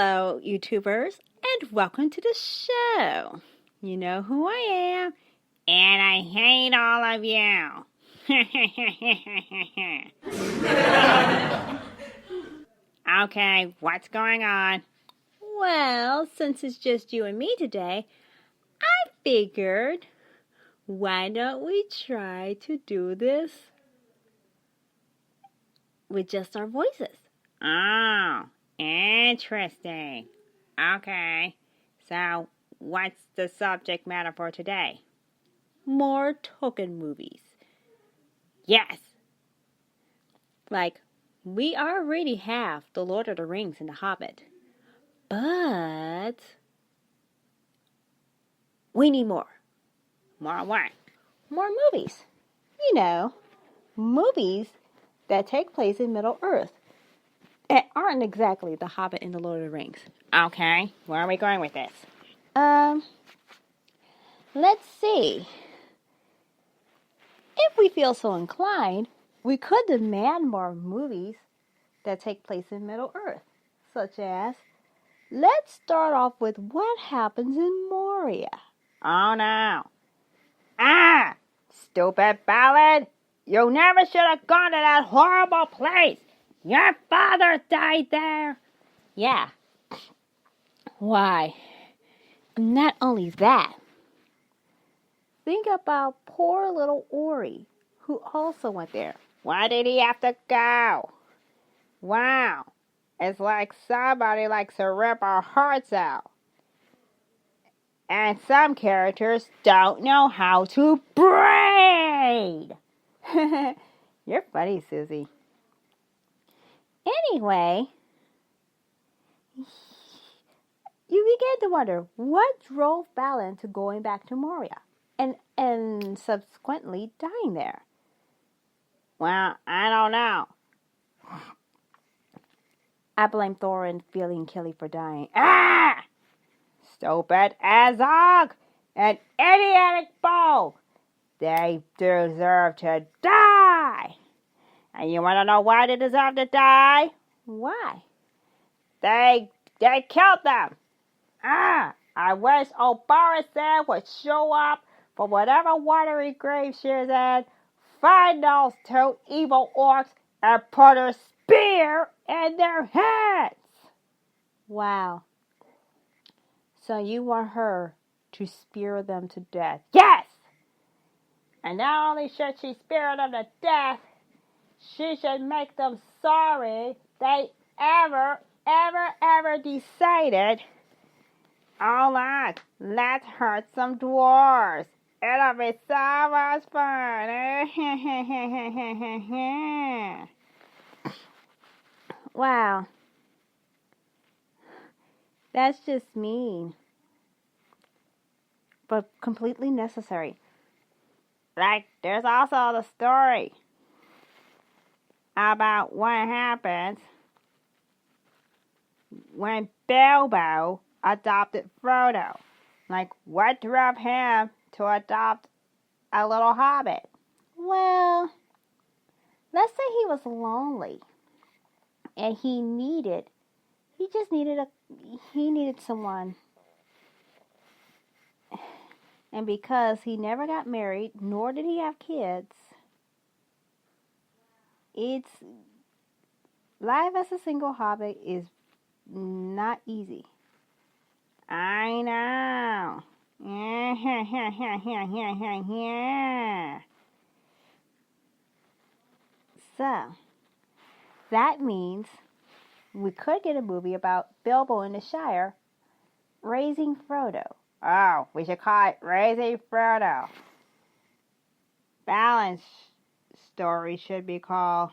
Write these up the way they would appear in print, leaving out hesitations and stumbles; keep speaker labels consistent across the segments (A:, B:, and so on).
A: Hello, YouTubers, and welcome to the show. You know who I am, and I hate all of you. Okay, what's going on? Well, since it's just you and me today, I figured, why don't we try to do this with just our voices? Oh, interesting. Okay, so what's the subject matter for today? More Tolkien movies. Yes! Like, we already have The Lord of the Rings and The Hobbit. But we need more. More what? More movies. You know, movies that take place in Middle-earth. That aren't exactly The Hobbit and The Lord of the Rings. Okay, where are we going with this? Let's see. If we feel so inclined, we could demand more movies that take place in Middle-earth, such as, let's start off with what happens in Moria. Oh no. Ah! Stupid ballad! You never should have gone to that horrible place! Your father died there! Yeah. Why? Not only that. Think about poor little Ori, who also went there. Why did he have to go? Wow. It's like somebody likes to rip our hearts out. And some characters don't know how to braid. You're funny, Susie. Anyway, you begin to wonder what drove Balin to going back to Moria and subsequently dying there. Well, I don't know. I blame Thorin feeling Killy for dying. Ah! Stupid Azog and idiotic Bo. They deserve to die. And you want to know why they deserve to die? Why? They killed them. Ah! I wish old Borisan would show up for whatever watery grave she is in, find those two evil orcs, and put a spear in their heads. Wow. So you want her to spear them to death? Yes! And not only should she spear them to death, she should make them sorry they ever decided, oh look, let's hurt some dwarves. It'll be so much fun. Wow. That's just mean. But completely necessary. Like, there's also the story about what happens when Bilbo adopted Frodo. Like, what drove him to adopt a little hobbit? Well, let's say he was lonely and he needed someone. And because he never got married, nor did he have kids, life as a single hobbit is not easy. I know. So, that means we could get a movie about Bilbo in the Shire raising Frodo. Oh, we should call it Raising Frodo. Balin's story should be called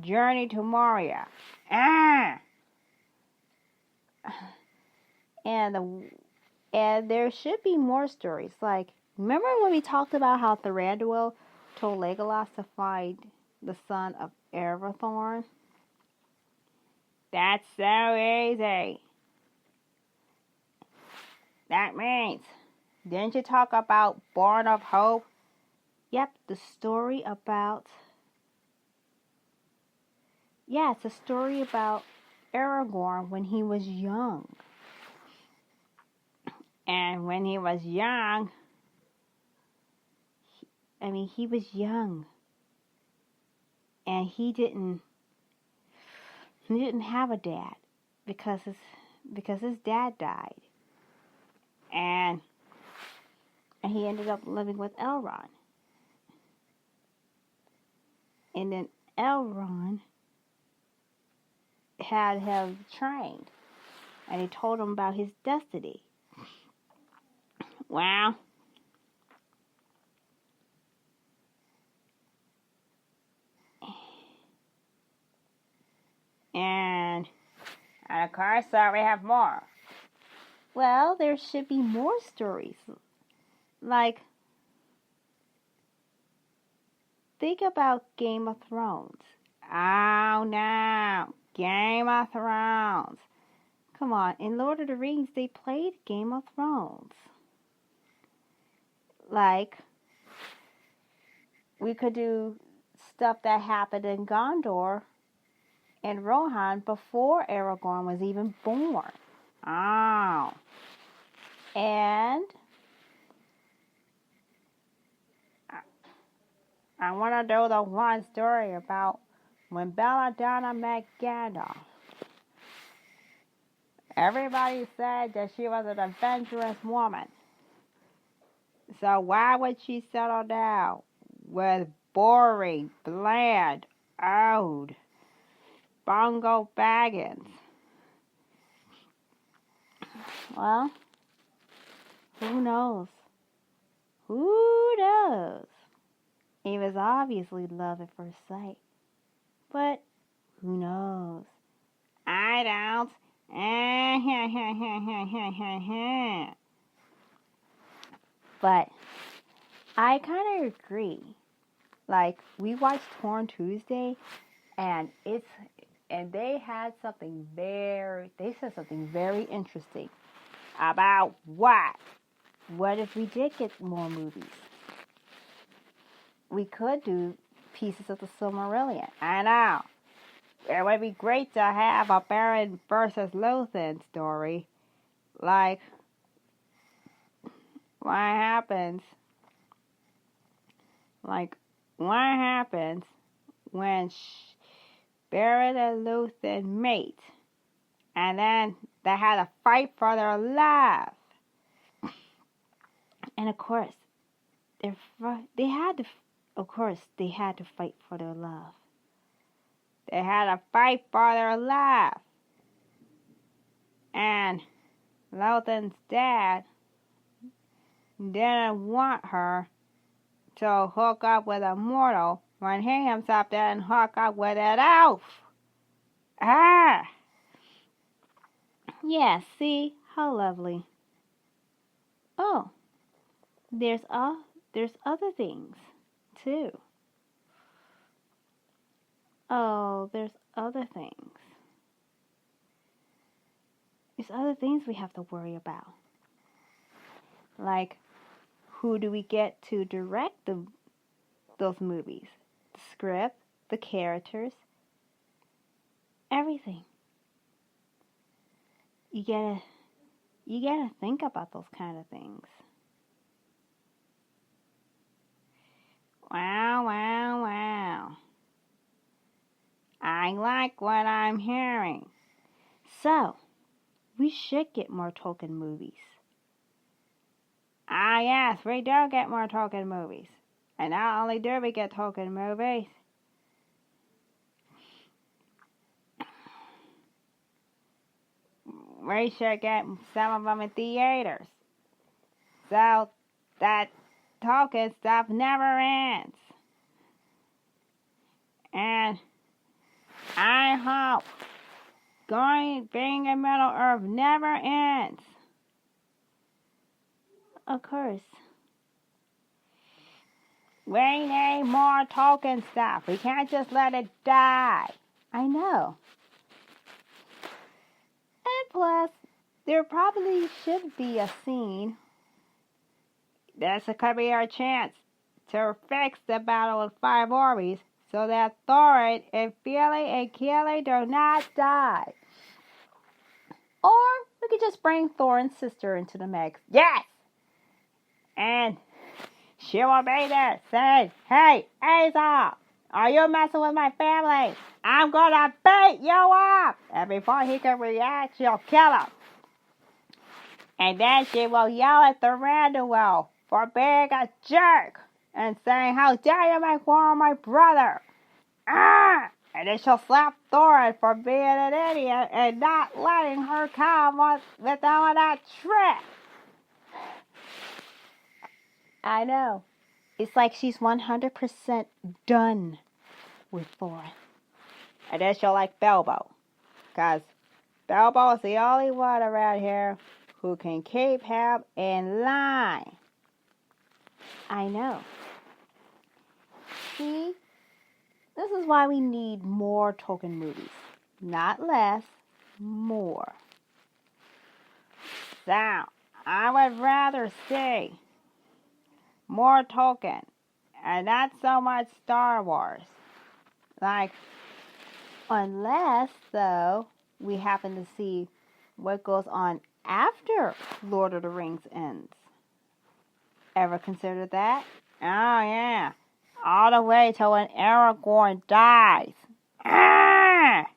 A: Journey to Moria. Ah! And there should be more stories. Like, remember when we talked about how Thranduil told Legolas to find the son of Arathorn? That's so easy. That means, didn't you talk about Born of Hope? Yep, the story about... Yeah, it's a story about Aragorn when he was young. And when he was young, he was young. And he didn't have a dad because his dad died. And he ended up living with Elrond. And then Elrond had him trained. And he told him about his destiny. Well, and of course, we have more. Well, there should be more stories. Like, think about Game of Thrones. Oh, no. Game of Thrones. Come on. In Lord of the Rings, they played Game of Thrones. Like, we could do stuff that happened in Gondor and Rohan before Aragorn was even born. Oh. And I want to do the one story about when Belladonna met Gandalf. Everybody said that she was an adventurous woman. So why would she settle down with boring, bland, old Bongo Baggins? Well, who knows? Who knows? It was obviously love at first sight. But who knows? I don't. But I kind of agree. Like, we watched Torn Tuesday, and they said something very interesting about what if we did get more movies? We could do pieces of the Silmarillion. I know. It would be great to have a Beren versus Lothian story. Like, what happens when Beren and Lothian mate, and then they had to fight for their life. And of course, they had to fight for their love. They had to fight for their life. And Lothian's dad didn't want her to hook up with a mortal when he himself didn't hook up with an elf. Ah! Yeah, see? How lovely. Oh, there's other things, too. Oh, there's other things. There's other things we have to worry about. Like, who do we get to direct those movies? The script, the characters, everything. You gotta think about those kind of things. Wow. I like what I'm hearing. So, we should get more Tolkien movies. Ah, yes, we do get more Tolkien movies. And not only do we get Tolkien movies, we should get some of them in theaters. So that Tolkien stuff never ends. And I hope being in Middle Earth never ends. Of course. We need more Tolkien stuff. We can't just let it die. I know. And plus, there probably should be a scene. This could be our chance to fix the Battle of Five Orries so that Thorin and Fili and Kili do not die. Or we could just bring Thorin's sister into the mix. Yes! And she will be there saying, "Hey, Azog, are you messing with my family? I'm gonna beat you up!" And before he can react, she'll kill him. And then she will yell at Thranduil for being a jerk and saying, "How dare you make war on my brother?" Ah! And then she'll slap Thorin for being an idiot and not letting her come with all of that trick. I know. It's like she's 100% done with Thorin. And then she'll like Bilbo. Because Bilbo is the only one around here who can keep him in line. I know. See? This is why we need more Tolkien movies. Not less, more. So, I would rather see more Tolkien and not so much Star Wars. Like, unless, though, we happen to see what goes on after Lord of the Rings ends. Ever considered that? Oh, yeah. All the way till when Aragorn dies. Ah!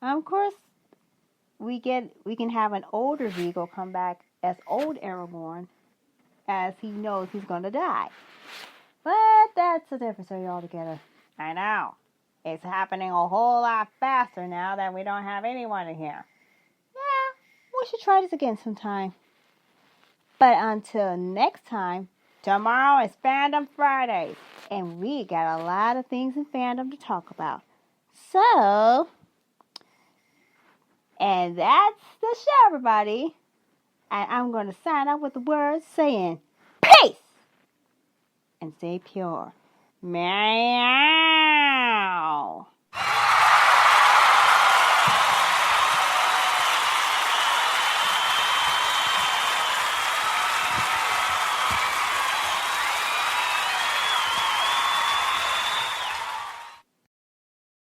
A: Of course, we can have an older Viggo come back as old Aragorn, as he knows he's going to die. But that's a different story altogether. I know. It's happening a whole lot faster now that we don't have anyone in here. Yeah, we should try this again sometime. But until next time, tomorrow is Fandom Fridays, and we got a lot of things in fandom to talk about. So, and that's the show, everybody. And I'm going to sign off with the words saying, peace! And stay pure. Meow!